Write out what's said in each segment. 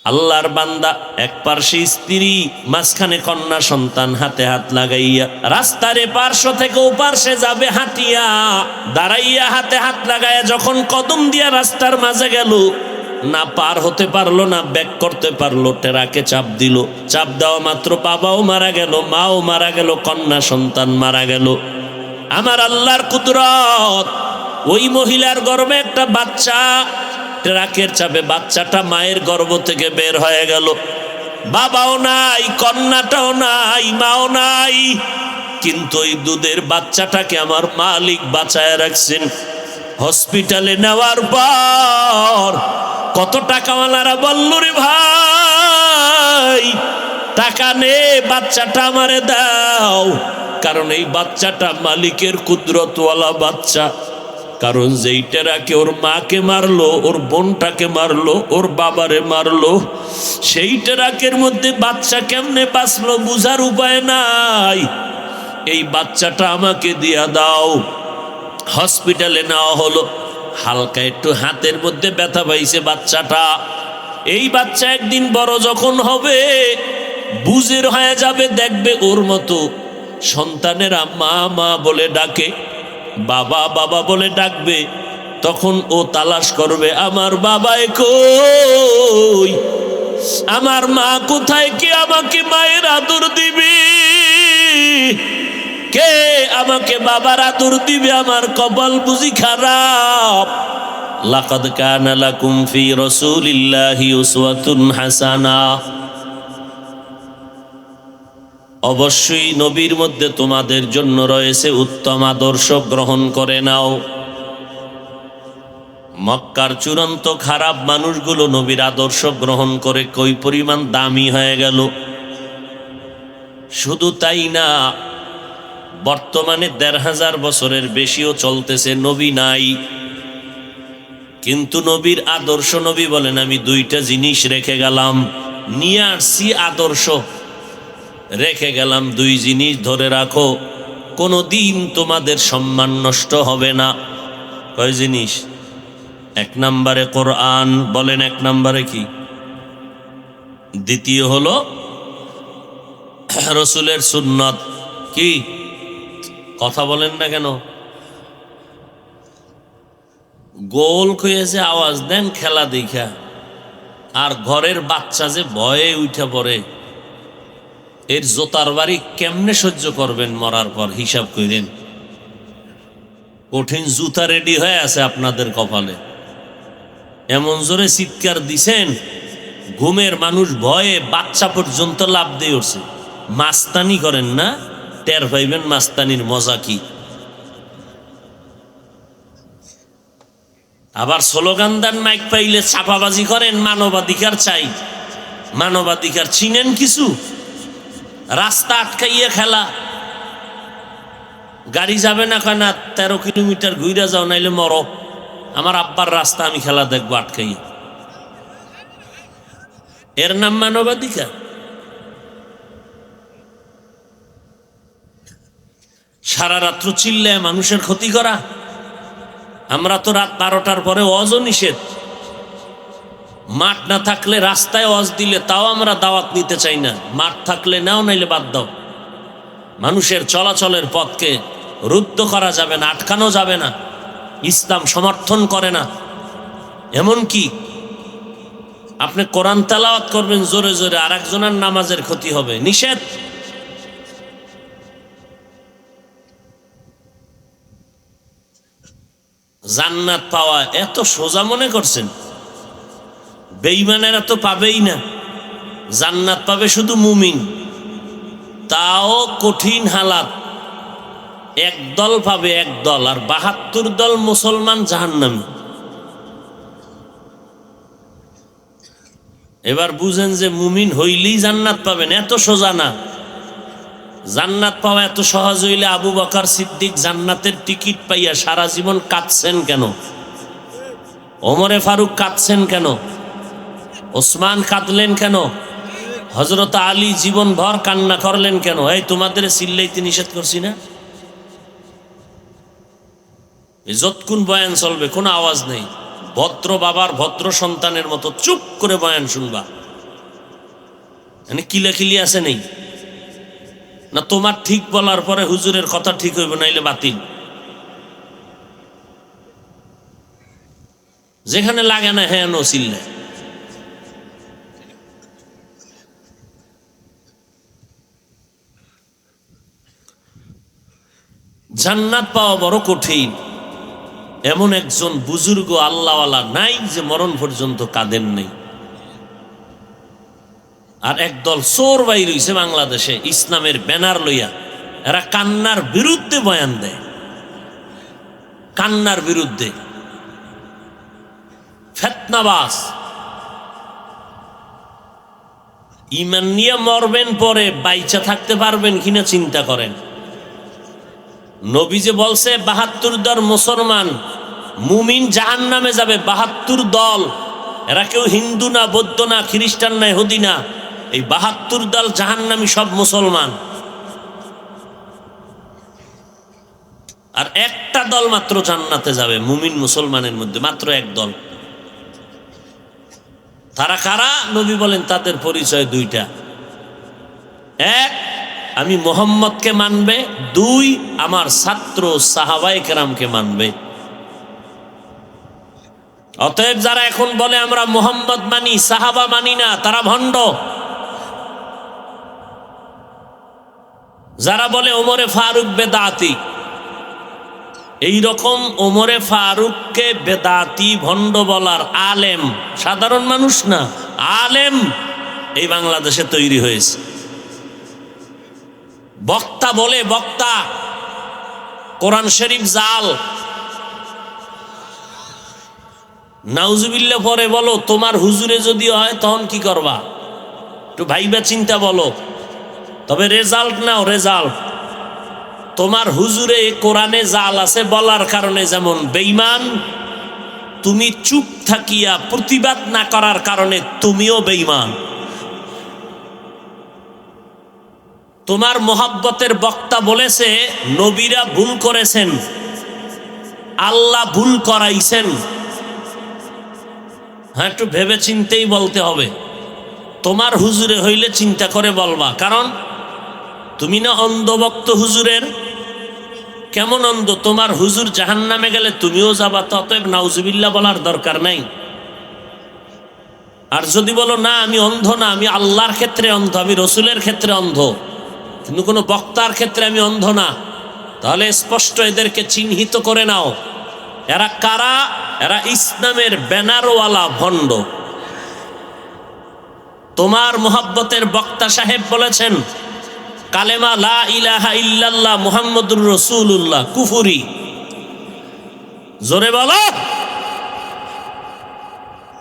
আল্লাহর বান্দা এক পার্শ্বে স্ত্রী, মাঝখানে কন্যা সন্তান, হাতে হাত লাগাইয়া রাস্তার পার্শ্ব থেকে ও পার্শ্বে যাবে হাঁটিয়া, দাঁড়াইয়া হাতে হাত লাগাইয়া যখন কদম দিয়া রাস্তার মাঝে গেল, না পার হতে পারলো না ব্যাক করতে পারলো, টেরাকে চাপ দিল। চাপ দেওয়া মাত্র বাবাও মারা গেল, মাও মারা গেল, কন্যা সন্তান মারা গেল। আমার আল্লাহর কুদরত, ওই মহিলার গর্ভে একটা বাচ্চা, ট্রাকের চাপে বাচ্চাটা মায়ের গর্ভ থেকে বের হয়ে গেল। বাবাও নাই, কন্যাটাও নাই, মাও নাই, কিন্তু ওই দুধের বাচ্চাটাকে আমার মালিক বাঁচায় রাখছেন। হসপিটালে নেওয়ার পর কত টাকাওয়ালারা বলল, রে ভাই টাকা নে, বাচ্চাটা আমারে দাও, কারণ এই বাচ্চাটা মালিকের কুদরতওয়ালা বাচ্চা। কারণ যেইটা রাখে ওর মাকে মারলো, ওর বোনটাকে মারলো, ওর বাবারে মারলো, সেইটা রাকের মধ্যে বাচ্চা কেমনে বাঁচলো বুঝার উপায় নাই। এই বাচ্চাটা আমাকে দিয়া দাও। হসপিটালে নেওয়া হলো, হালকা একটু হাতের মধ্যে ব্যথা পাইছে বাচ্চাটা। এই বাচ্চা একদিন বড় যখন হবে, বুঝের হয়ে যাবে, দেখবে ওর মতো সন্তানেরা মা মা বলে ডাকে, বাবা বাবা বলে ডাকবে, তখন ও তালাশ করবে আমার বাবাই কই, আমার মা কোথায়, কে আমাকে মায়ের আদর দিবে, কে আমাকে বাবার আদর দিবে, আমার কপাল বুঝি খারাপ। লাকাদ কানা লাকুম ফি রাসূলিল্লাহি উসওয়াতুন হাসানা, অবশ্যই নবীর মধ্যে তোমাদের জন্য রয়েছে উত্তম আদর্শ, গ্রহণ করে নাও। মক্কার চূড়ান্ত খারাপ মানুষগুলো নবীর আদর্শ গ্রহণ করে কই পরিমাণ দামি হয়ে গেল। শুধু তাই না, বর্তমানে ১৫০০ বছরের বেশিও চলতেছে, নবী নাই, কিন্তু নবীর আদর্শ, নবী বলেন আমি দুইটা জিনিস রেখে গেলাম, নিয়ে আসছি আদর্শ, রেখে গেলাম দুই জিনিস, ধরে রাখো, কোনো দিন তোমাদের সম্মান নষ্ট হবে না। কয় জিনিস? এক নম্বরে কোরআন, বলেন এক নম্বরে কি? দ্বিতীয় হলো রসুলের সুন্নত। কি কথা বলেন না কেন? গোল কইয়েছে আওয়াজ দেন খেলা দেখা, আর ঘরের বাচ্চা যে ভয়ে উঠে পড়ে, এর জোতার বাড়ি কেমনে সহ্য করবেন মরার পর? হিসাব করেন। কঠিন জুতা রেডি হয়ে আছে আপনাদের কপালে, এমন জোরে চিৎকার দিছেন, ঘুমের মানুষ ভয়ে বাচ্চা পর্যন্ত লাভ দিয়ে উঠছে। মাস্তানি করেন না, টের পাইবেন মাস্তানির মজা কি। আবার স্লোগান দেন, মাইক পাইলে চাপাবাজি করেন, মানবাধিকার চাই। মানবাধিকার চিনেন কিছু? রাস্তা আটকাইয়া খেলা, গাড়ি যাবে না, কয় না ১৩ কিলোমিটার ঘুরে যাও নাইলে মরো, আমার আব্বার রাস্তা আমি খেলা দেখবো আটকাইয়া। এর নাম মানবাধিকার? সারা রাত্র চিল্লায় মানুষের ক্ষতি করা। আমরা তো রাত ১২টার পরে ওয়াজও নিষেধ। মাঠ না থাকলে রাস্তায় ওয়াজ দিলে তাও আমরা দাওয়াত নিতে চাই না, মাঠ থাকলে নাও, নাইলে বাদ দাও। মানুষের চলাচলের পথকে রুদ্ধ করা যাবে না, আটকানো যাবে না, ইসলাম সমর্থন করে না। এমন কি আপনি কোরআন তেলাওয়াত করবেন জোরে জোরে, আর একজনের নামাজের ক্ষতি হবে, নিষেধ। জান্নাত পাওয়া এত সোজা মনে করছেন? বেঈমানেরা তো পাবেই না, জান্নাত পাবে শুধু মুমিন, তাও কঠিন হালাত। একদল পাবে, একদল, আর ৭২ দল মুসলমান জাহান্নামী। এবার বুঝেন যে মুমিন হইলেই জান্নাত পাবেন, এত সোজা না। জান্নাত পাওয়া এত সহজ হইলে আবু বকর সিদ্দিক জান্নাতের টিকিট পাইয়া সারা জীবন কাঁদছেন কেন? ওমরে ফারুক কাঁদছেন কেন? ওসমান কাঁদলেন কেন? হযরত আলী জীবন ভর কান্না করলেন কেন? এই তোমাদের চিল্লাইতে নিষেধ করছি না? যতক্ষণ বয়ান চলবে কোনো আওয়াজ নেই, ভদ্র বাবার ভদ্র সন্তানের মতো চুপ করে বয়ান শুনবা, মানে কিলাকিলি আছে নেই না? তোমার ঠিক বলার পরে হুজুরের কথা ঠিক হইব, নাইলে বাতিল। যেখানে লাগে না হ্যাঁ নসিল্লে। জান্নাত পাওয়া বড় কঠিন। এমন একজন বুজুর্গ আল্লাহওয়ালা নাই যে মরণ পর্যন্ত কাঁদেন নেই। আর একদল চোর বাইর হইছে বাংলাদেশে ইসলামের ব্যানার লইয়া, এরা কান্নার বিরুদ্ধে বয়ান দেয়, কান্নার বিরুদ্ধে, ফেতনাবাজ। ঈমান নিয়ে মরবেন, পরে বাইচা থাকতে পারবেন কিনা চিন্তা করেন। নবী যে বলছে ৭২ দল মুসলমান মুমিন জাহান্নামে যাবে, ৭২ দল। এরা কেউ হিন্দু না, বৌদ্ধ না, খ্রিস্টান না, ইহুদি না, এই ৭২ দল জাহান্নামী, সব মুসলমান। আর একটা দল মাত্র জান্নাতে যাবে মুমিন মুসলমানের মধ্যে, মাত্র এক দল। তারা কারা? নবী বলেন তাদের পরিচয় দুইটা। এক, আমি মুহাম্মদকে মানবে। দুই, আমার ছাত্র সাহাবায়ে কেরামকে মানবে। অতএব যারা এখন বলে আমরা মুহাম্মদ মানি, সাহাবা মানি না, তারা ভণ্ড। যারা বলে ওমরে ফারুক বেদাতি, এই রকম ওমরে ফারুককে বেদাতি ভণ্ড বলার আলেম, সাধারণ মানুষ না, আলেম এই বাংলাদেশে তৈরি হয়েছে। বক্তা বলে, বক্তা, কোরআন শরীফ জাল। নাউজুবিল্লাহ পরে বলো, তোমার হুজুরে যদি হয় তখন কি করবা? একটু ভাইবা চিন্তা বলো। তবে রেজাল্ট নাও, রেজাল্ট। তোমার হুজুরে কোরআনে জাল আছে বলার কারণে যেমন বেঈমান, তুমি চুপ থাকিয়া প্রতিবাদ না করার কারণে তুমিও বেঈমান। তোমার মোহাব্বতের বক্তা বলেছে নবীরা ভুল করেছেন, আল্লাহ ভুল করাইছেন। হ্যাঁ, একটু ভেবে চিন্তেই বলতে হবে। তোমার হুজুরে হইলে চিন্তা করে বলবা, কারণ তুমি না অন্ধভক্ত হুজুরের। কেমন অন্ধ? তোমার হুজুর জাহান্নামে গেলে তুমিও যাবা, অতএব নাউজুবিল্লাহ বলার দরকার নাই। আর যদি বলো না আমি অন্ধ না, আমি আল্লাহর ক্ষেত্রে অন্ধ, আমি রসুলের ক্ষেত্রে অন্ধ, কিন্তু কোনো বক্তার ক্ষেত্রে আমি অন্ধ না, তাহলে স্পষ্ট এদেরকে চিহ্নিত করে নাও। এরা কারা? এরা ইসলামের ব্যানারওয়ালা ভণ্ড। তোমার মোহাব্বতের বক্তা সাহেব বলেছেন কালেমা লা ইলাহা ইল্লাল্লাহ মুহাম্মাদুর রাসূলুল্লাহ কুফরি। জোরে বলো,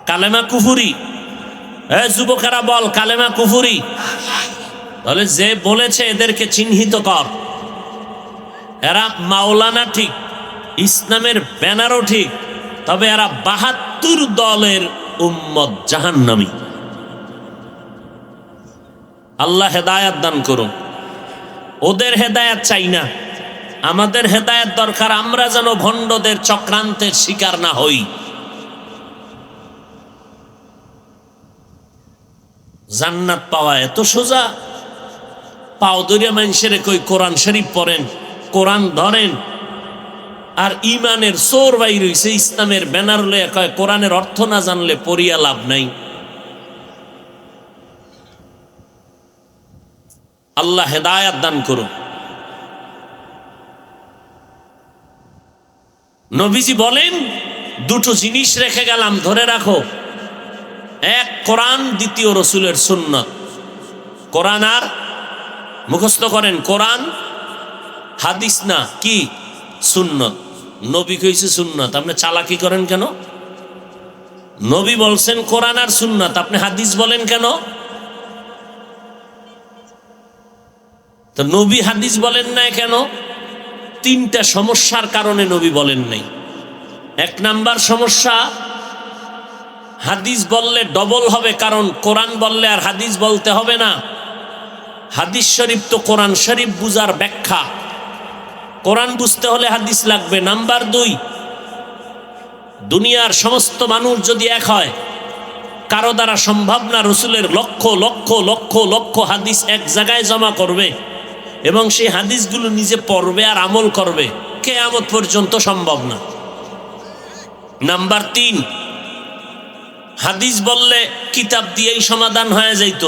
কালেমা কুফরি। যুবকেরা বল, কালেমা কুফরি। তাহলে যে বলেছে এদেরকে চিহ্নিত কর। এরা মাওলানা ঠিক, ইসলামের ব্যানারও ঠিক, তবে এরা ৭২ দলের উম্মত জাহান্নামী। আল্লাহ হেদায়াত দান করুন। ওদের হেদায়াত চাই না, আমাদের হেদায়াত দরকার। আমরা যেন ভণ্ডদের চক্রান্তের শিকার না হই। জান্নাত পাওয়া এত সোজা? পাও দরিয়া মানুষের কই কোরআন শরীফ পড়েন, কোরআন ধরেন, আর ইমানের চোর বাইর হইছে ইসলামের ব্যানার লইয়া কয় কোরআনের অর্থ না জানলে পড়িয়া লাভ নাই। আল্লাহ হেদায়াত দান করুন। নবীজি বলেন দুটো জিনিস রেখে গেলাম, ধরে রাখো। এক কোরআন, দ্বিতীয় রসুলের সুন্নত। কোরআন আর মুখস্থ করেন, কোরআন হাদিস না, কি সুন্নত। নবী কইছে সুন্নত, আপনি চালাকি করেন কেন? নবী বলছেন কোরআন আর সুন্নত, আপনি হাদিস বলেন কেন? তো নবী হাদিস বলেন নাই কেন? তিনটা সমস্যার কারণে নবী বলেন নাই। এক নাম্বার সমস্যা, হাদিস বললে ডবল হবে, কারণ কোরআন বললে আর হাদিস বলতে হবে না। হাদিস শরীফ তো কোরআন শরীফ বুঝার ব্যাখ্যা, কোরআন বুঝতে হলে হাদিস লাগবে। নাম্বার দুই, দুনিয়ার সমস্ত মানুষ যদি এক হয়, কারো দ্বারা সম্ভব না রসুলের লক্ষ লক্ষ লক্ষ লক্ষ হাদিস এক জায়গায় জমা করবে এবং সেই হাদিসগুলো নিজে পড়বে আর আমল করবে, কিয়ামত পর্যন্ত সম্ভব না। নাম্বার 3, হাদিস বললে কিতাব দিয়েই সমাধান হয়ে যাইত,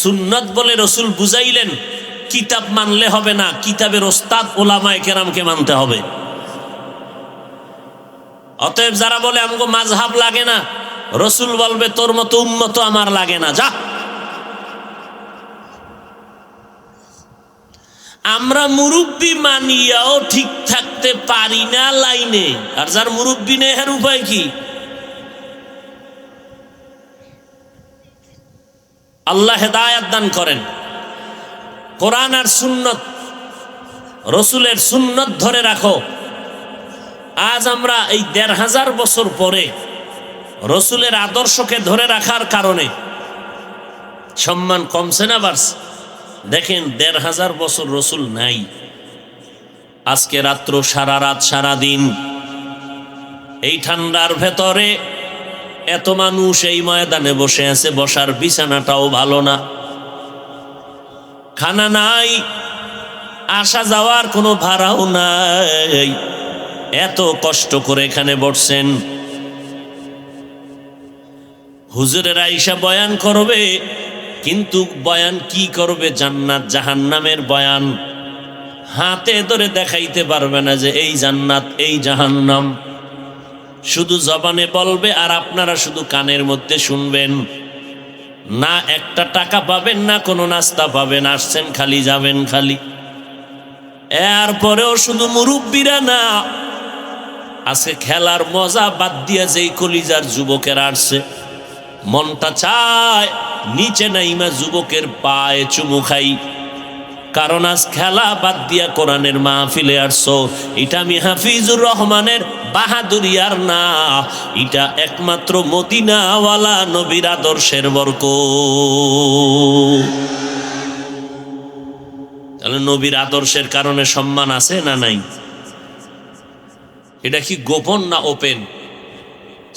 সুন্নত বলে রসুল বুঝাইলেন কিতাব মানলে হবে না, কিতাবের ওস্তাদ ওলামায়ে কেরামকে মানতে হবে। অতএব যারা বলে আমগো মাযহাব লাগে না, রসুল বলবে তোর মতো উম্মত আমার লাগে না, যা। আমরা মুরব্বি মানিয়াও ঠিক থাকতে পারি না লাইনে, আর যার মুরব্বি নেই এর উপায় কি? আল্লাহ হেদায়েত দান করেন। কোরআন আর সুন্নত, রসুলের সুন্নত ধরে রাখো। আজ আমরা এই ১৫০০ বছর পরে রসুলের আদর্শকে ধরে রাখার কারণে সম্মান কমছে না বাড়ছে? দেখেন ১৫০০ বছর রসুল নাই, আজকে রাত্র সারা রাত সারা দিন এই ঠান্ডার ভেতরে এত মানুষ এই ময়দানে বসে আছে, বসার বিছানাটাও ভালো না, খানা নাই, আসা যাওয়ার কোনো ভাড়াও নাই, এত কষ্ট করে এখানে বসছেন। হুজুরের আইসা বয়ান করবে, কিন্তু বয়ান কি করবে? জান্নাত জাহান্নামের বয়ান হাতে ধরে দেখাইতে পারবে না যে এই জান্নাত এই জাহান্নাম, শুধু জবানে বলবে আর আপনারা শুধু কানের মধ্যে শুনবেন। না একটা টাকা পাবেন, না কোনো নাস্তা পাবেন, আসছেন খালি যাবেন খালি। এরপরেও শুধু মুরব্বীরা না, আজকে খেলার মজা বাদ দিয়া যেই কলিজার যুবকের আসছে, মনটা চায় নিচে নাইমা যুবকের পায়ে চুমু খাই, কারণ আজ খেলা বাদ দিয়া কোরআনের মাহফিলে আসছো। এটা আমি হাফিজুর রহমানের বাহাদুরি আর না, এটা একমাত্র মদিনাওয়ালা নবীর আদর্শের বরকত। তাহলে নবীর আদর্শের কারণে সম্মান আছে না নাই? এটা কি গোপন না ওপেন?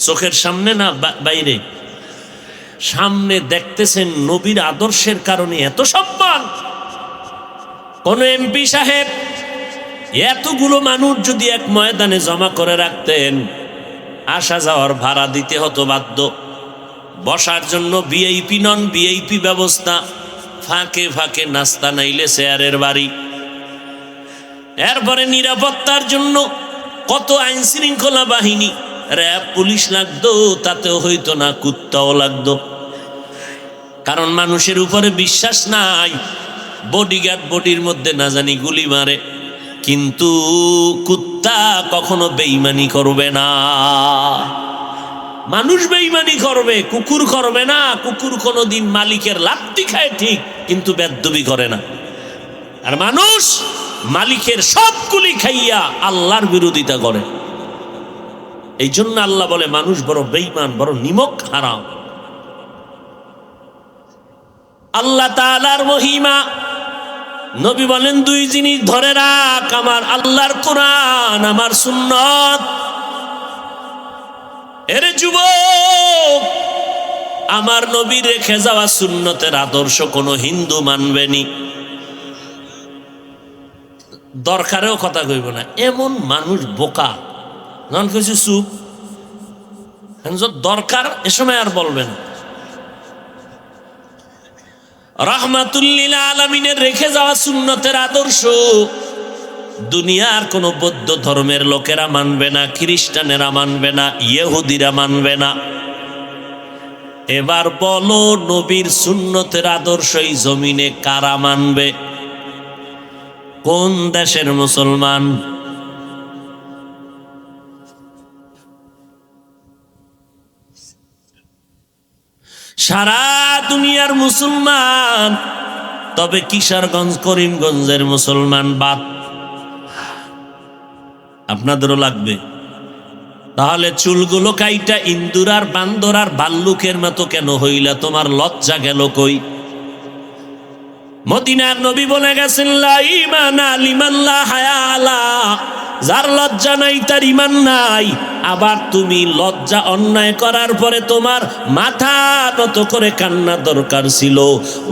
চোখের সামনে না বাইরে? সামনে দেখতেছেন নবীর আদর্শের কারণে এত সম্মান। কোন এমপি সাহেব এতগুলো মানুষ যদি এক ময়দানে জমা করে রাখতেন, আসা যাওয়ার ভাড়া দিতে হতো বাধ্য, বসার জন্য ভিআইপি নন ভিআইপি ব্যবস্থা, ফাঁকে ফাঁকে নাস্তা নাইলে চেয়ারের বাড়ি, এরপরে নিরাপত্তার জন্য কত আইন শৃঙ্খলা বাহিনী, র্যাব পুলিশ লাগতো, তাতেও হইতো না, কুত্তাও লাগতো, কারণ মানুষের উপরে বিশ্বাস নাই। বডিগার্ড বডির মধ্যে না জানি গুলি মারে, কিন্তু কুত্তা কখনো বেঈমানি করবে না। মানুষ বেঈমানি করবে, কুকুর করবে না। কুকুর কোনোদিন মালিকের লাত্তি খায় ঠিক, কিন্তু বেদবি করে না। আর মানুষ মালিকের সব কুলি খাইয়া আল্লাহর বিরোধিতা করে। এই জন্য আল্লাহ বলে মানুষ বড় বেঈমান, বড় নিমক হারাম। আল্লাহ তাআলার মহিমা, নবী বলেন 2 জিনিস ধরে রাখ, আমার আল্লাহর কোরআন, আমার সুন্নত। এরে যুবক, আমার নবী রেখে যাওয়া সুন্নতের আদর্শ কোনো হিন্দু মানবেনি, দরকারেও কথা কইব না। এমন মানুষ বোকা, যখন কিছু চুপ, দরকার এ সময় আর বলবেন। রাহমাতুল্লিল আলামিনের রেখে যাওয়া সুন্নতের আদর্শ দুনিয়ার কোন বৌদ্ধ ধর্মের লোকেরা মানবে না, খ্রিস্টানেরা মানবে না, ইহুদিরা মানবে না। এবার বলো, নবীর সুন্নতের আদর্শ এই জমিনে কারা মানবে? কোন দেশের মুসলমান? সারা দুনিয়ার মুসলমান, তবে কিশোরগঞ্জ করিমগঞ্জের মুসলমান বাদ। আপনাদেরও লাগবে। তাহলে চুলগুলো কাইটা ইন্দুর আর বান্দর আর ভাল্লুকের মতো কেন হইলা? তোমার লজ্জা গেল কই? মদিনার নবী বলে গেছেন লা ঈমানা লিমান লা হায়া আলা, যার লজ্জা নাই তার ঈমান নাই। আবার তুমি লজ্জা অন্যায় করার পরে তোমার মাথা নত করে কান্না দরকার ছিল,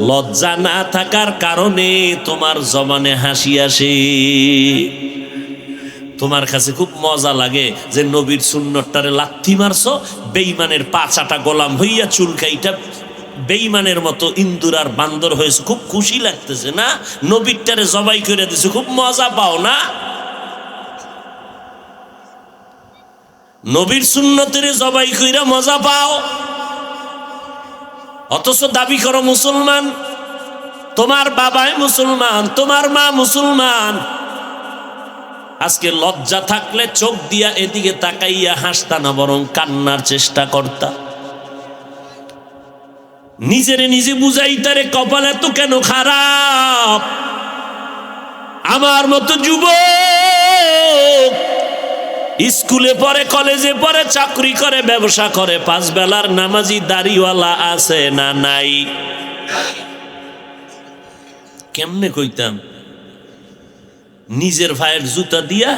লজ্জা না থাকার কারণে তোমার জবানে হাসি আসে। তোমার কাছে খুব মজা লাগে যে নবীর সুন্নতটারে লাথি মারছো, বেঈমানের পাঁচাটা গোলাম হইয়া চুলকাইটা বেঈমানের মতো ইন্দুর আর বান্দর হয়েছে, খুব খুশি লাগতেছে না? নবীরটারে জবাই করে দিছে, খুব মজা পাও না? নবীর সুন্নতের জবাই কইরা মজা পাও, অথচ দাবি করো মুসলমান। তোমার বাবাই মুসলমান, তোমার মা মুসলমান। আজকে লজ্জা থাকলে চোখ দিয়া এদিকে তাকাইয়া হাসতা না, বরং কান্নার চেষ্টা করতা। নিজেরে নিজে বুঝাইতারে কপাল এত কেন খারাপ। আমার মতো যুবক স্কুলে পড়ে, কলেজে পড়ে, চাকরি করে, ব্যবসা করে, 5 বেলার নামাজি দাড়িওয়ালা আছে না নাই? কেমনে কইতাম? নিজের ভাইয়ের জুতা দিয়া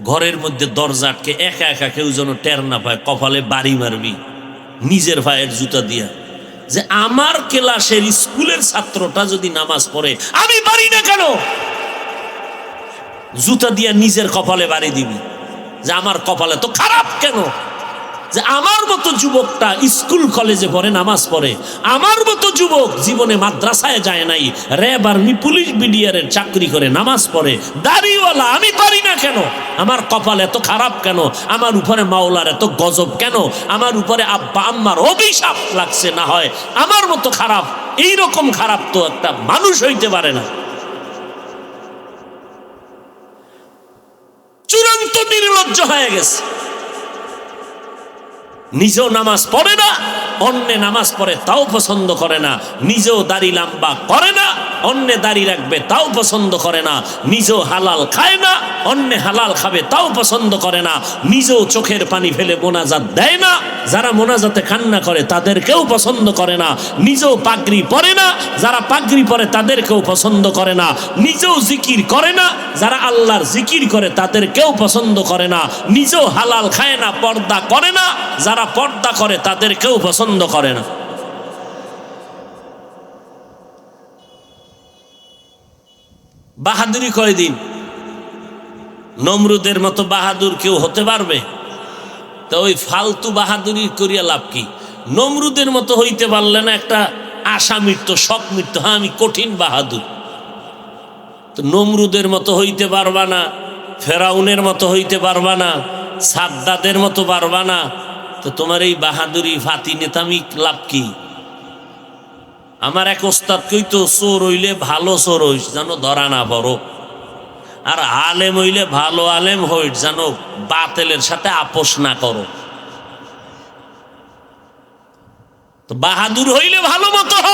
ঘরের মধ্যে দরজা আটকে একা একা, কেউ যেন টের না পায়, কপালে বাড়ি মারবি নিজের ভাইয়ের জুতা দিয়া। যে আমার ক্লাসের স্কুলের ছাত্রটা যদি নামাজ পড়ে আমি পারি না কেন? জুতা দিয়া নিজের কপালে বাড়ি দিবি যে আমার কপালে তো খারাপ কেন? যে আমার মতো যুবকটা স্কুল কলেজে পড়ে, নামাজ পড়ে, আমার মতো যুবক জীবনে মাদ্রাসায় যায় নাই, র্যাব আর্মি পুলিশ বিডিআরের চাকরি করে, নামাজ পড়ে, দাড়িওয়ালা, আমি পারি না কেন? আমার কপাল এত খারাপ কেন? আমার উপরে মাওলার এত গজব কেন? আমার উপরে আব্বা আম্মার অভিশাপ লাগছে না হয় আমার মতো খারাপ? এইরকম খারাপ তো একটা মানুষ হইতে পারে না। চূড়ান্ত নির্লজ্জ হয়ে গেছে। নিজেও নামাজ পড়ে না, অন্যে নামাজ পড়ে তাও পছন্দ করে না। নিজেও দাড়ি লম্বা করে না, অন্যে দাড়ি রাখবে তাও পছন্দ করে না। নিজেও হালাল খায় না, অন্যে হালাল খাবে তাও পছন্দ করে না। নিজেও চোখের পানি ফেলে মোনাজাত দেয় না, যারা মোনাজাতে কান্না করে তাদেরকেও পছন্দ করে না। নিজেও পাগড়ি পরে না, যারা পাগড়ি পরে তাদেরকেও পছন্দ করে না। নিজেও জিকির করে না, যারা আল্লাহর জিকির করে তাদেরকেও পছন্দ করে না। নিজেও হালাল খায় না, পর্দা করে না, যারা পর্দা করে তাদেরকেও পছন্দ করে না। বাহাদুরি কয়দিন? নমরুদের মতো বাহাদুর কেউ হতে পারবে? তো ওই ফালতু বাহাদুরি করিয়া লাভ কি? নমরুদের মতো হইতে পারলে না, একটা আশা মৃত্যু, শখ মৃত্যু, হ্যাঁ আমি কঠিন বাহাদুর। তো নমরুদের মতো হইতে পারবা না, ফেরাউনের মতো হইতে পারবা না, সাদ্দাদের মতো পারবা না। তো তোমার এই বাহাদুরি ফাতি নেতামি লাভ কি? আমার এক ওস্তাদ কইতো, চোর হইলে ভালো চোর হইস যেন ধরা না পড়ো, আর আলেম হইলে ভালো আলেম হইস যেন বাতেলের সাথে আপোষ না করো। তো বাহাদুর হইলে ভালো মতো হ,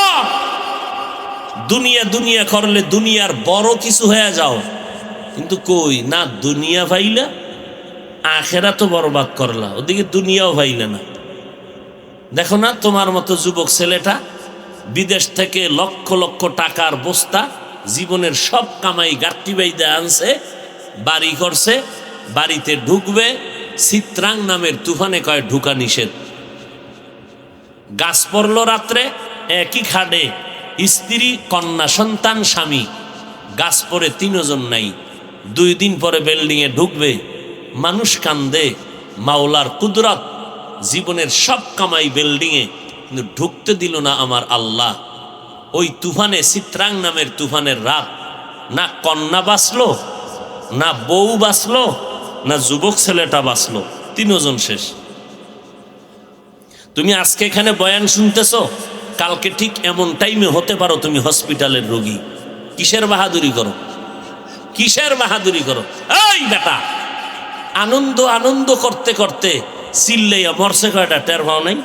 দুনিয়া দুনিয়া করলে দুনিয়ার বড় কিছু হয়ে যাও। কিন্তু কই না, দুনিয়া পাইলা আখেরা তো বরবাদ করলা, ওদিকে দুনিয়াও পাইলে না। দেখো না তোমার মতো যুবক ছেলেটা বিদেশ থেকে লক্ষ লক্ষ টাকার বস্তা, জীবনের সব কামাই গাঁট্টি বাইদা আনছে, বাড়ি করছে, বাড়িতে ঢুকবে, চিত্রাং নামের তুফানে কয় ঢুকা নিষেধ। গাছ পড়ল রাত্রে, একই খাটে স্ত্রী, কন্যা, সন্তান, স্বামী, গাছ পড়ে 3 জন নাই। 2 দিন পরে বিল্ডিংয়ে ঢুকবে, মানুষ কান্দে, মাওলার কুদরত, জীবনের সব কামাই বিল্ডিংয়ে, কিন্তু ঢুকতে দিল না আমার আল্লাহ। ওই তুফানে, চিত্রাং নামের তুফানের রাত, না কন্যা বাঁচলো, না বউ বাঁচলো, না যুবক ছেলেটা বাঁচলো, 3 জন শেষ। তুমি আজকে এখানে বয়ান শুনতেছো, কালকে ঠিক এমন টাইমে হতে পারো তুমি হসপিটালের রোগী। কিসের বাহাদুরি করো? কিসের বাহাদুরি করো? এই বেটা, আনন্দ আনন্দ করতে করতে চিল্লাইয়া মরছে কয়টা টের পাও নাই?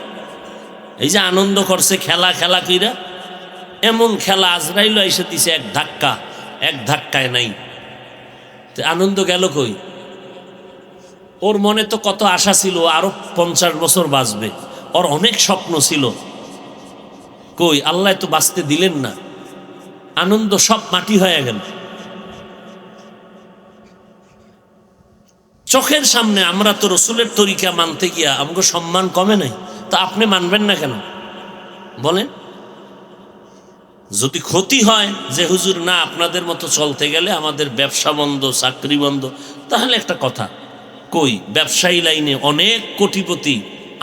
এই যে আনন্দ করছে খেলা খেলা কইরা, এমন খেলা আজরাইল এসে দিছে এক ধাক্কা, এক ধাক্কায় নাই। আনন্দ গেল কই? ওর মনে তো কত আশা ছিল, আরো 50 বছর বাঁচবে, ওর অনেক স্বপ্ন ছিল। কই আল্লাহ তো বাঁচতে দিলেন না। আনন্দ সব মাটি হয়ে গেল। চোখের সামনে আমরা তো রসুলের তরিকা মানতে গিয়া আমাকে সম্মান কমে নাই, তা আপনি মানবেন না কেন বলেন? যদি ক্ষতি হয় যে হুজুর না আপনাদের মতো চলতে গেলে আমাদের ব্যবসা বন্ধ, চাকরি বন্ধ, তাহলে একটা কথা কই, ব্যবসায়ী লাইনে অনেক কোটিপতি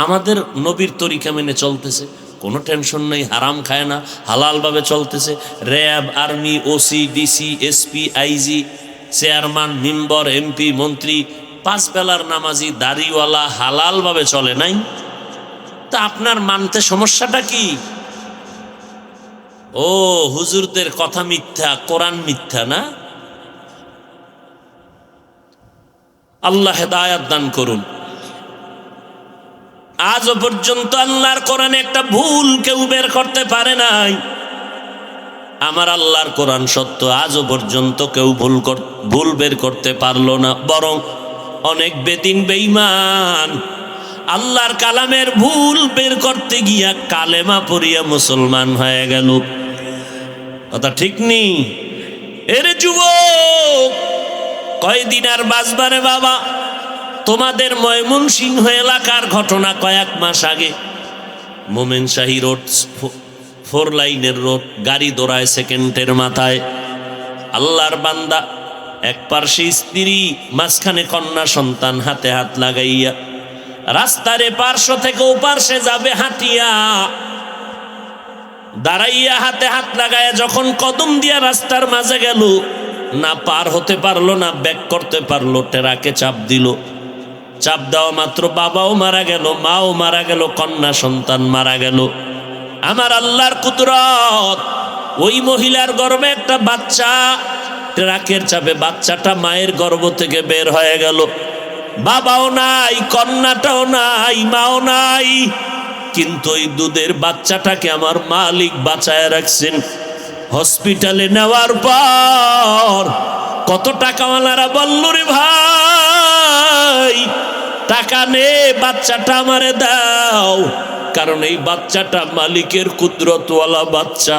আমাদের নবীর তরিকা মেনে চলতেছে, কোনো টেনশন নেই, হারাম খায় না, হালালভাবে চলতেছে। RAB, army, OC, DC, SP, IG, chairman, member, MP, মন্ত্রী, 5 বেলার নামাজি, দাড়িওয়ালা, হালালভাবে চলে নাই। তা আপনার মানতে সমস্যাটা কি? ও হুজুরদের কথা মিথ্যা, কোরআন মিথ্যা না? আল্লাহ হেদায়াত দান করুন। আজও পর্যন্ত আল্লাহর কোরআনে একটা ভুল কেউ বের করতে পারে নাই। আমার আল্লাহর কোরআন সত্য, আজও পর্যন্ত কেউ ভুল বের করতে পারলো না। বরং অনেক বেদিন বেঈমান আল্লাহর কালামের ভুল বের করতে গিয়া কালেমা পড়িয়া মুসলমান হয়ে গেল। কথা ঠিক নেই? এর যুবক, কয়দিন আর বাঁচবারে বাবা? তোমাদের ময়মনসিংহ এলাকার ঘটনা, কয়েক মাস আগে মোমেনশাহী রোড, 4 লাইনের রোড, গাড়ি দৌড়ায় সেকেন্ডের মাথায়। আল্লাহর বান্দা, এক পার্শ্বে স্ত্রী, মাঝখানে কন্যা সন্তান, হাতে হাত লাগাইয়া রাস্তার পার্শ্ব থেকে ওপার্শ্বে যাবে হাঁটিয়া, দাঁড়াইয়া হাতে হাত লাগাইয়া যখন কদম দিয়া রাস্তার মাঝে গেল, না পার হতে পারলো না ব্যাক করতে পারলো, টেরাকে চাপ দিল। চাপ দেওয়া মাত্র বাবাও মারা গেল, মাও মারা গেল, কন্যা সন্তান মারা গেল। আমার আল্লাহর কুদরত, ওই মহিলার গর্ভে একটা বাচ্চা, ট্রাকের চাপে বাচ্চাটা মায়ের গর্ভ থেকে বের হয়ে গেল। বাবাও নাই, কন্যাটাও নাই, মাও নাই, কিন্তু ওই দুধের বাচ্চাটাকে আমার মালিক বাঁচায় রাখছেন। হসপিটালে নেওয়ার পর কত টাকাওয়ালারা বলল, রে ভাই টাকা নে, বাচ্চাটা আমারে দাও, কারণ এই বাচ্চাটা মালিকের কুদরতওয়ালা বাচ্চা।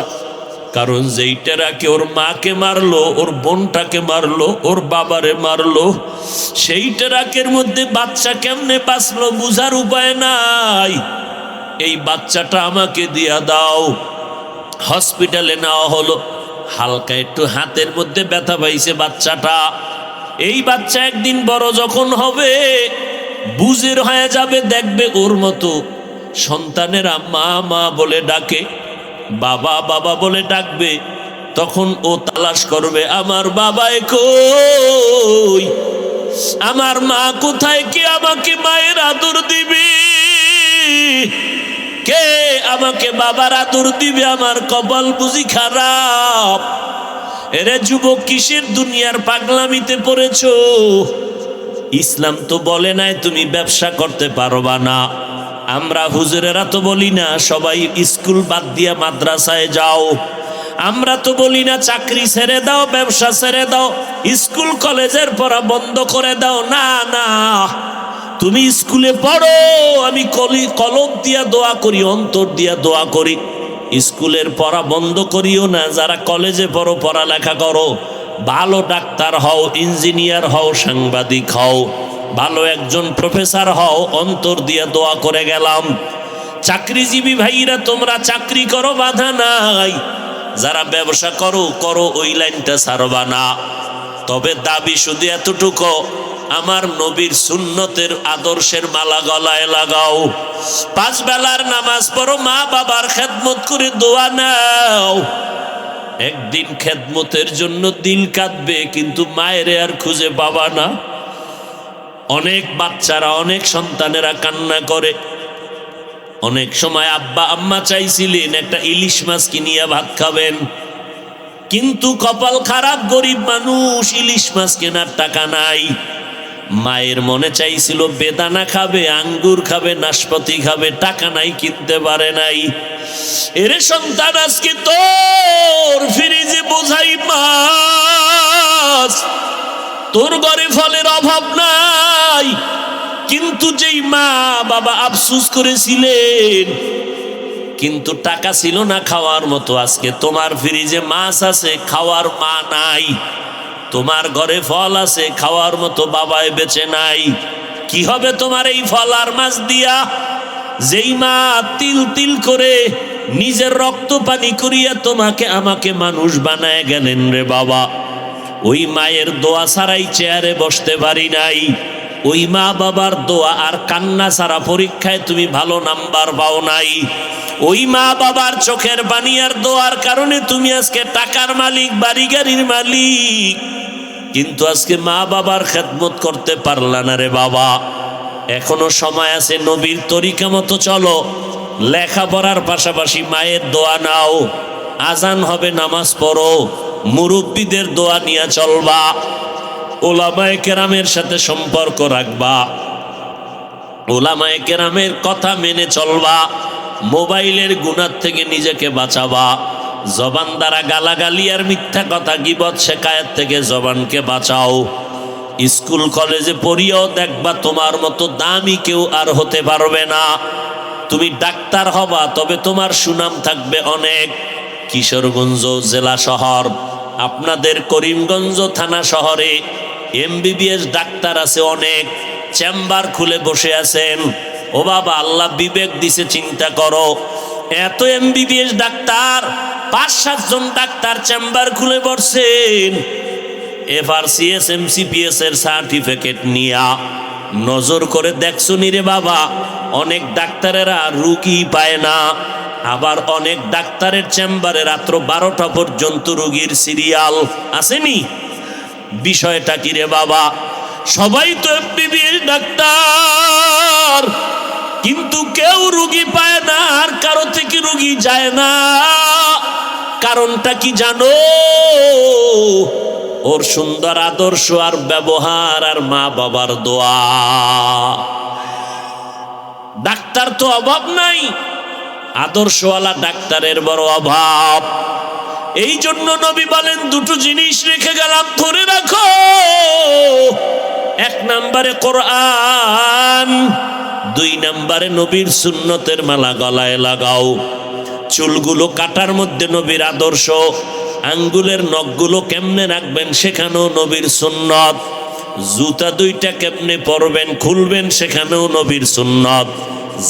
কারণ যেইটাকে ওর মাকে মারলো, ওর বোনটাকে মারলো, ওর বাবারে মারলো, সেই টেরাকের মধ্যে বাচ্চা কেমনে বাঁচলো বুঝার উপায় নাই। এই বাচ্চাটা আমাকে দিয়া দাও। হসপিটালে নেওয়া হলো, হালকা একটু হাতের মধ্যে ব্যথা পাইছে বাচ্চাটা। এই বাচ্চা একদিন বড় যখন হবে, বুঝের হয়ে যাবে, দেখবে ওর মতো সন্তানেরা মা মা বলে ডাকে, বাবা বাবা বলে ডাকবে, তখন ও তালাশ করবে আমার বাবাই কই, আমার মা কোথায়, কে আমাকে মায়ের আদর দিবে, কে আমাকে বাবার আদর দিবে, আমার কপাল বুঝি খারাপ। এরে যুবক, কিসের দুনিয়ার পাগলামিতে পড়েছো? ইসলাম তো বলে নাই তুমি ব্যবসা করতে পারবা না। আমরা হুজুরেরা তো বলি না সবাই স্কুল বাদ দিয়া মাদ্রাসায় যাও। আমরা তো বলি না চাকরি ছেড়ে দাও, ব্যবসা ছেড়ে দাও, স্কুল কলেজের পড়া বন্ধ করে দাও। না না, তুমি স্কুলে পড়ো, আমি কলম দিয়া দোয়া করি, অন্তর দিয়া দোয়া করি, স্কুলের পড়া বন্ধ করিও না। যারা কলেজে পড়ো, পড়ালেখা করো, ভালো ডাক্তার হও, ইঞ্জিনিয়ার হও, সাংবাদিক হও, ভালো একজন প্রফেসর হও, অন্তর দিয়া দোয়া করে গেলাম। চাকরিজীবী ভাইরা তোমরা চাকরি করো, বাধা নাই। যারা ব্যবসা করো করো, ওই লাইনটা ছাড়বা না। তবে দাবি শুধু এতটুকু, আমার নবীর সুন্নতের আদর্শের মালা গলায় লাগাও, 5 বেলার নামাজ পড়ো, মা বাবার খেদমত করে দোয়া নাও। একদিন খেদমতের জন্য দিল কাঁদবে, কিন্তু মায়ের আর খুঁজে পাবা না। অনেক বাচ্চারা, অনেক সন্তানেরা কান্না করে। অনেক সময় আব্বা আম্মা চাইছিলেন একটা ইলিশ মাছ কিনিয়া ভাত খাবেন, কিন্তু কপাল খারাপ, গরিব মানুষ, ইলিশ মাছ কেনার টাকা নাই। মায়ের মনে চাইছিল বেদানা খাবে, আঙ্গুর খাবে, নাশপাতি খাবে, টাকা নাই, কিনতে পারে নাই। এরে সন্তান, আজকে তোর ফ্রিজে বোঝাই মাছ, তোর ঘরে ফলের অভাব নাই, কিন্তু যেই মা বাবা আফসোস করেছিলেন কিন্তু টাকা ছিল না খাওয়ার মতো। আজকে তোমার ফ্রিজে মাছ আছে, খাওয়ার মা নাই। তোমার ঘরে ফল আছে, খাওয়ার মতো বাবাই বেঁচে নাই। কি হবে তোমার এই ফল আর মাছ দিয়া? যেই মা তিল তিল করে নিজের রক্ত পানি করিয়া তোমাকে আমাকে মানুষ বানায় গেলেন রে বাবা, ওই মায়ের দোয়া ছাড়াই চেয়ারে বসতে পারি নাই। ওই মা বাবার দোয়া আর কান্না ছাড়া পরীক্ষায় তুমি ভালো নাম্বার পাও নাই। ওই মা বাবার চোখের পানি আর দোয়ার কারণে তুমি আজকে টাকার মালিক, বাড়ি গাড়ির মালিক। কিন্তু আজকে মা বাবার খেদমত করতে পারলা না রে বাবা। এখনো সময় আছে, নবীর তরিকা মতো চলো। লেখাপড়ার পাশাপাশি মায়ের দোয়া নাও। আজান হবে, নামাজ পড়ো, মুরব্বীদের দোয়া নিয়ে চলবা, ওলামায়ে কেরামের সাথে সম্পর্ক রাখবা, ওলামায়ে কেরামের কথা মেনে চলবা, মোবাইলের গুনাহ থেকে নিজেকে বাঁচাবা। জবান দ্বারা গালাগালি আর মিথ্যা কথা, গীবত শেকায়েত থেকে জবানকে বাঁচাও। স্কুল কলেজে পড়িয়াও দেখবা তোমার মতো দামি কেউ আর হতে পারবে না। তুমি ডাক্তার হবা, তবে তোমার সুনাম থাকবে অনেক। কিশোরগঞ্জ জেলা শহর, আপনাদের করিমগঞ্জ থানা শহরে MBBS ডাক্তার আছে অনেক, চেম্বার খুলে বসে আছেন। ও বাবা, আল্লাহ বিবেক দিছে, চিন্তা করো। এত MBBS ডাক্তার, 5-7 জন ডাক্তার চেম্বার খুলে বসছেন। FRCS MCPS এর সার্টিফিকেট নিয়া নজর করে দেখছো নি রে বাবা? অনেক ডাক্তারেরা রুগী পায় না, আবার অনেক ডাক্তারের চেম্বারে রাত্র 12টা পর্যন্ত রুগীর সিরিয়াল আসেনি। বিষয়টা কি রে বাবা? সবাই তো MBBS ডাক্তার, কিন্তু কেউ রুগী পায় না, আর কারো থেকে রুগী যায় না। কারণটা কি জানো? ওর সুন্দর আদর্শ আর ব্যবহার আর মা বাবার দোয়া। ডাক্তার তো অভাব নাই, আদর্শওয়ালা ডাক্তারের বড় অভাব। এই জন্য নবী বলেন, দুটো জিনিস রেখে গেলাম, ধরে রাখো। 1 নম্বরে কোরআন, 2 নম্বরে নবীর সুন্নতের মালা গলায় লাগাও। চুলগুলো কাটার মধ্যে নবীর আদর্শ, আঙ্গুলের নখগুলো কেমনে রাখবেন সেখানেও নবীর সুন্নত, জুতা 2টা কেমনে পরবেন খুলবেন সেখানেও নবীর সুন্নত,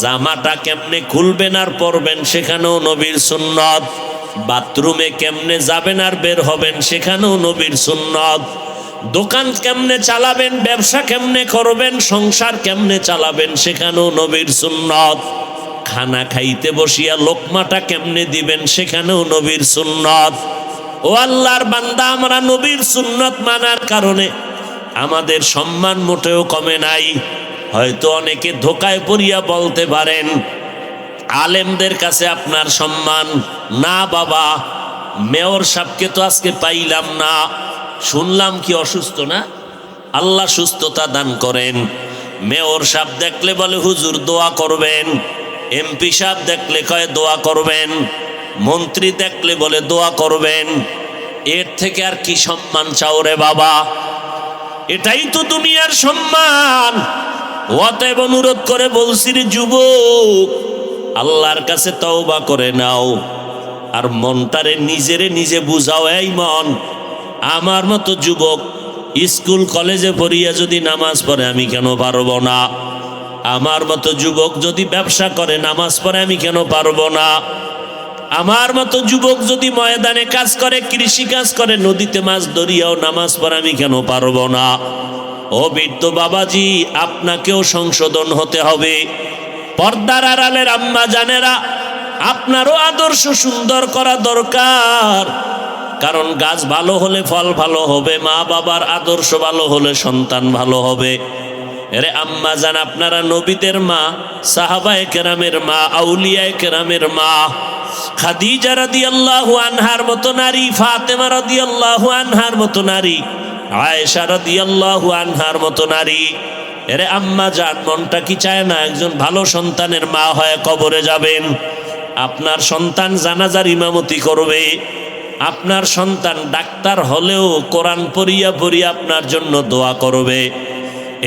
জামাটা কেমনে খুলবেন আর পরবেন সেখানেও নবীর সুন্নত, বাথরুমে কেমনে যাবেন আর বের হবেন সেখানেও নবীর সুন্নত, দোকান কেমনে চালাবেন, ব্যবসা কেমনে করবেন, সংসার কেমনে চালাবেন সেখানেও নবীর সুন্নত, খানা খাইতে বসিয়া লোকমাটা কেমনে দিবেন সেখানেও নবীর সুন্নত। ও আল্লাহর বান্দা, আমরা নবীর সুন্নত মানার কারণে আমাদের সম্মান মোটেও কমে নাই। হয়তো অনেকে ধোকায় পড়িয়া বলতে পারেন, আলেমদের কাছে আপনার সম্মান না। বাবা, মেয়র সাহেবকে তো আজকে পাইলাম না, শুনলাম কি অসুস্থ না? আল্লাহ সুস্থতা দান করেন। মেয়র সাহেব দেখলে বলে হুজুর দোয়া করবেন, MP সাহেব দেখলে কয় দোয়া করবেন, মন্ত্রী দেখলে বলে দোয়া করবেন। এর থেকে আর কি সম্মান চাও রে বাবা? এটাই তো দুনিয়ার সম্মান। অতএব অনুরোধ করে বলছি রে যুবক, আল্লাহর কাছে তওবা করে নাও, আর মনটারে নিজে বুঝাও। এই মন, আমার মতো যুবক স্কুল কলেজে পড়িয়া যদি নামাজ পড়ে আমি কেন পারবো না? আমার মতো যুবক যদি ব্যবসা করে নামাজ পড়ে আমি কেন পারবো না? আমার মতো যুবক যদি ময়দানে কাজ করে, কৃষি কাজ করে, নদীতে মাছ ধরিয়াও নামাজ পড়ে আমি কেন পারবো না? ও বৃদ্ধ বাবাজি, আপনাকেও সংশোধন হতে হবে। পর্দার আড়ালের আম্মা জানেরা, আপনারও আদর্শ সুন্দর করা দরকার। কারণ গাছ ভালো হলে ফল ভালো হবে, মা বাবার আদর্শ ভালো হলে সন্তান ভালো হবে। এরে আম্মা জান, আপনারা নবীদের মা, সাহাবায়ে কেরামের মা, আউলিয়ায়ে কেরামের মা। খাদিজা রাদিয়াল্লাহু আনহার মতো নারী, ফাতেমা রাদিয়াল্লাহু আনহার মতো নারী, আয়েশা রাদিয়াল্লাহু আনহার মতো নারী। এরে আম্মা জান, মনটা কি চায় না একজন ভালো সন্তানের মা হয়ে কবরে যাবেন? আপনার সন্তান জানাজার ইমামতি করবে, আপনার সন্তান ডাক্তার হলেও কোরআন পড়িয়া আপনার জন্য দোয়া করবে।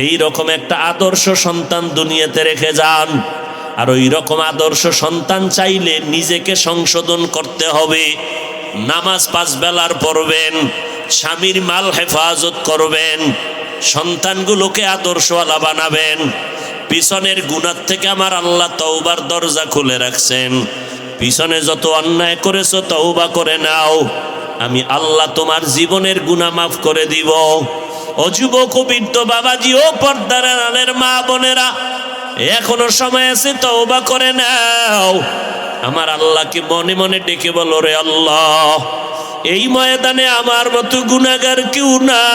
এই রকম একটা আদর্শ সন্তান দুনিয়াতে রেখে যান। আর ওই রকম আদর্শ সন্তান চাইলে নিজেকে সংশোধন করতে হবে। নামাজ 5 বেলার পড়বেন, স্বামীর মাল হেফাজত করবেন, সন্তানগুলোকে আদর্শওয়ালা বানাবেন। পিছনের গুনাহ থেকে আমার আল্লাহ তওবার দরজা খুলে রাখছেন। পিছনে যত অন্যায় করেছো তওবা করে নাও, আমি আল্লাহ তোমার জীবনের গুনাহ মাফ করে দিব। ও যুবক, ও বৃদ্ধ বাবাজি, ও পর্দার আড়ালের মা বোনেরা, এখনো সময় আছে, তওবা করে নাও। আমার আল্লাহকে মনে মনে ডেকে বলো, রে আল্লাহ, এই ময়দানে আমার মতো গুনাহগার কেউ নাই।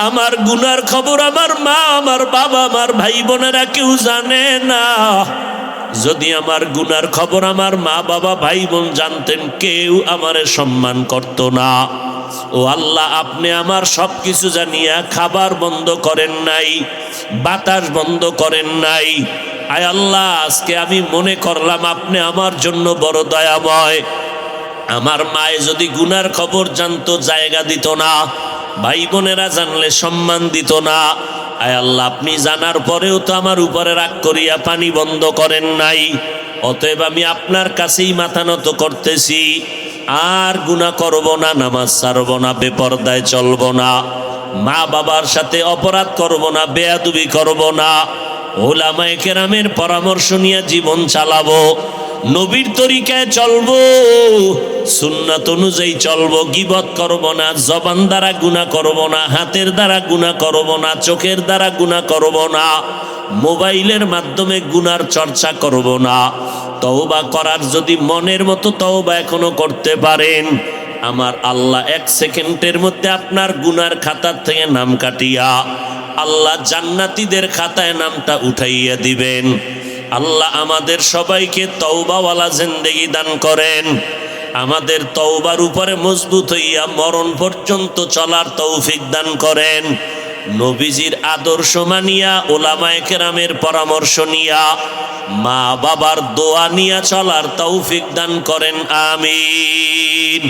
আমার গুনার খবর আমার মা, আমার বাবা, আমার ভাই বোনেরা কেউ জানে না। যদি আমার গুনার খবর আমার মা বাবা ভাই বোন জানতেন, কেউ আমারে সম্মান করত না। ও আল্লাহ, আপনি আমার সব কিছু জানিয়া খাবার বন্ধ করেন নাই, বাতাস বন্ধ করেন নাই। আয় আল্লাহ, আজকে আমি মনে করলাম আপনি আমার জন্য বড় দয়াময়। আমার মায়ে যদি গুনার খবর জানতো, জায়গা দিত না, ভাই বোনেরা জানলে সম্মান দিত না। আয় আল্লাহ, আপনি জানার পরেও তো আমার উপরে রাগ করিয়া পানি বন্ধ করেন নাই। অতএব আমি আপনার কাছেই মাথা নত করতেছি, আর গুনাহ করব না, নামাজ ছাড়ব না, বেপরদায় চলব না, মা বাবার সাথে অপরাধ করব না, বেয়াদবি করব না, ওলামায়ে কেরামের পরামর্শ নিয়ে জীবন চালাবো, নবীর তরিকায় চলবো, সুন্নাত অনুযায়ী চলবো, গীবত করব না, জবান দ্বারা গুনাহ করব না, হাতের দ্বারা গুনাহ করব না, চোখের দ্বারা গুনাহ করব না, মোবাইলের মাধ্যমে গুনার চর্চা করব না। তওবা করার যদি মনের মতো তওবা এখনো করতে পারেন, আমার আল্লাহ 1 সেকেন্ডের মধ্যে আপনার গুনার খাতার থেকে নাম কাটিয়া আল্লাহ জান্নাতীদের খাতায় নামটা উঠাইয়া দিবেন। আল্লাহ আমাদের সবাইকে তওবাওয়ালা জিন্দেগি দান করেন। আমাদের তওবার উপরে মজবুত হইয়া মরণ পর্যন্ত চলার তৌফিক দান করেন। নবীজির আদর্শ মানিয়া, ওলামায়ে কেরামের পরামর্শ নিয়া, মা বাবার দোয়া নিয়া চলার তৌফিক দান করেন। আমিন।